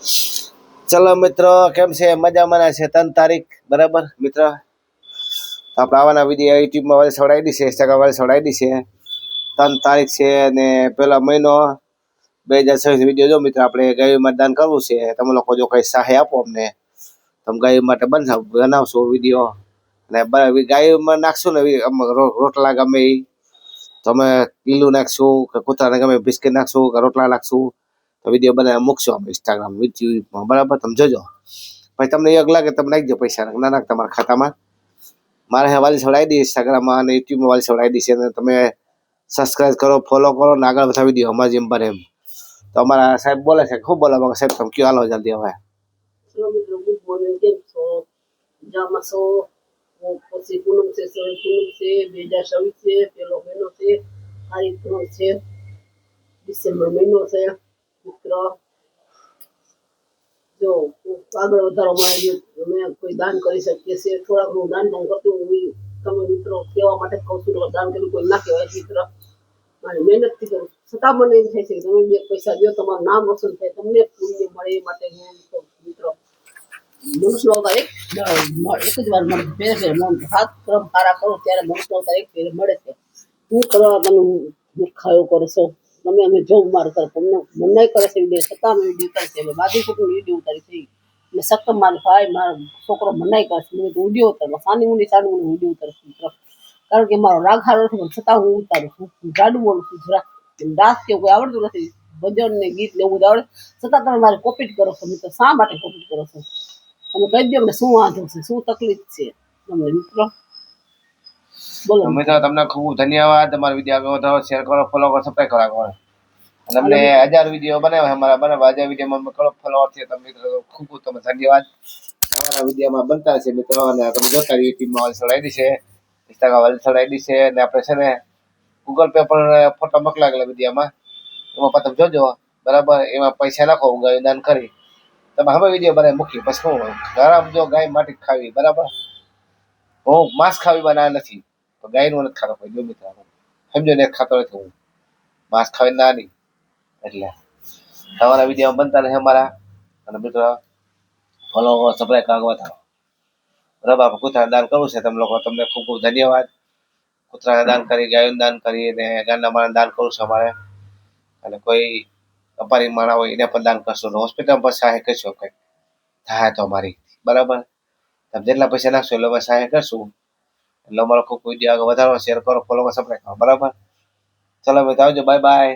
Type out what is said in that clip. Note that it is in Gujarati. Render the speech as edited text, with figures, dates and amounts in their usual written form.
ચલો મિત્રો, કેમ છે? મજામાં છે? 3 તારીખ બરાબર મિત્ર. આપણે આવવાના વિડીયો યુટ્યુબમાં વાળી છોડાવી દીધી છે, ઇન્સ્ટાગ્રામ વાળી છોડાવી દીધી છે. 3 તારીખ છે અને પહેલા મહિનો 2026 વિડીયો જો મિત્રો. આપણે ગાય મતદાન કરવું છે. તમે લોકો જો કંઈ સહાય આપો અમને, તમે ગાય માટે બનાવશો વિડીયો અને ગાયમાં નાખશું ને રોટલા ગમે એ તમે લીલું નાખશું કે કૂતરાને ગમે બિસ્કિટ નાખશું કે રોટલા નાખશું તો વિડીયો બનાવી મૂકશો અમે ઇન્સ્ટાગ્રામ યુટ્યુબમાં બરાબર. તમે જોજો, પછી તમને એક લાગે તમે નાખજો પૈસા, ના નાખ તમારા ખાતામાં. મારે વાલી છોડાવી દી ઇન્સ્ટાગ્રામમાં અને યુટ્યુબમાં વાલી છોડાવી દી છે અને તમે સબસ્ક્રાઈબ કરો, ફોલો કરો ને આગળ બધા વિડીયો અમારે જેમ બને એમ. તો અમારા સાહેબ બોલે છે, ખૂબ બોલે સાહેબ, તમે કયો હાલો જલ્દી હવે. પછી પૂનમ છે, પૂનમ છે, 2026 છે, પેલો મહિનો છે, તારીખ 3 છે, ડિસેમ્બર મહિનો છે મિત્ર. જો આગળ વધારો મળે અમે કોઈ દાન કરી શકીએ છીએ, થોડા ઘણું દાન પણ કરતું તમે મિત્રો કહેવા માટે કહું છું. દાન કર્યું કોઈ ના કહેવાય મિત્ર, મારી મહેનતથી કરું છતાં મને એમ થાય છે કે તમે 2 પૈસા દો, તમારું નામ રોશન થાય, તમને પુણ્ય મળે એ માટે હું મિત્રો મનુષ્ય અવતાર એક જ વાર મળે છે. ફેર હાથ ક્રમ સારા કરો ત્યારે મનુષ્ય અવતાર એક ફેર મળે છે. હું કરવા તમે મૂર્ખાયો કરો છો તમે, અમે જોબ મારું કરો તમને મનાઈ કરે છે વિડીયો છતાં અમે વિડીયો કરે છે. અમે બાદી કુટુંબ વિડીયો ઉતારી છે એટલે સક્કમ મારી ભાઈ મારો છોકરો મનાઈ કરે છે. મેં તો વિડીયો ઉતારવા સાની મુની વિડીયો ઉતારું છું મિત્રો, કારણ કે મારો રાગ હારો નથી પણ છતાં હું ઉતારું છું. જાડું બોલું છું જરા, ડાન્સ કેવું કોઈ આવડતું નથી, ભજન ને ગીત ને એવું બધું આવડે છતાં તમે મારે કોપીટ કરો છો મિત્રો. શા માટે કોપીટ કરો છો? તમે કહી દો મને શું વાંધો છે, શું તકલીફ છે તમને મિત્રો, બોલો. મિત્રો તમને ખૂબ ધન્યવાદ. અમારા વિડીયો આગળ વધારો, શેર કરો, ફોલો કરો, સબસ્ક્રાઈબ કરો. અને અમને 1000 વિડીયો બનાવ્યા અમારા બરાબર. 1000 વિડીયોમાં કરો ફોલોવર છે તમે મિત્રો, ખૂબ ખૂબ તમે ધન્યવાદ. અમારા વિડીયોમાં બનતા છે મિત્રો અને તમે જોતા યુટ્યુબમાં વાળી છોડાવી છે, ઇન્સ્ટાગ્રામ વાળી છોડાવી છે અને આપણે છે ને ગૂગલ પે પર ફોટો મોકલાવેલા વિડીયોમાં, એમાં પણ તમે જોજો બરાબર. એમાં પૈસા નાખો, ગાય દાન કરી તમે હવે વિડીયો બનાવી મૂકી. પછી શું ઘરમાં જો ગાય માટે ખાવી બરાબર, હું માંસ ખાવી બનાવ્યા નથી તો ગાયનું નથી ખાતો કોઈ, જો મિત્રો સમજો ને ખાતો નથી હું માંસ ખાવી ના નહીં. એટલે તમારા વિડીયો બનતા રહે અમારા અને મિત્રો ફોલો સબસ્ક્રાઈબ કરવા થાવ બરાબર. આપણે કૂતરાને દાન કરવું છે તમે લોકો, તમને ખૂબ ખૂબ ધન્યવાદ. કૂતરાને દાન કરી, ગાયોને દાન કરી અને ગાયના માણસને દાન કરું છું અમારે. અને કોઈ અપારી માણા હોય એને પણ દાન કરશું, હોસ્પિટલમાં પણ સહાય કરશો કંઈક થાય તો અમારી બરાબર. તમે જેટલા પૈસા નાખશો એટલે અમે સહાય કરશું. એટલે અમારો ખૂબ વિડીયો આગળ વધારો, શેર કરો, ફોલો કરો, સબસ્ક્રાઈબ કરો બરાબર. ચલો મિત્રો આવજો, બાય બાય.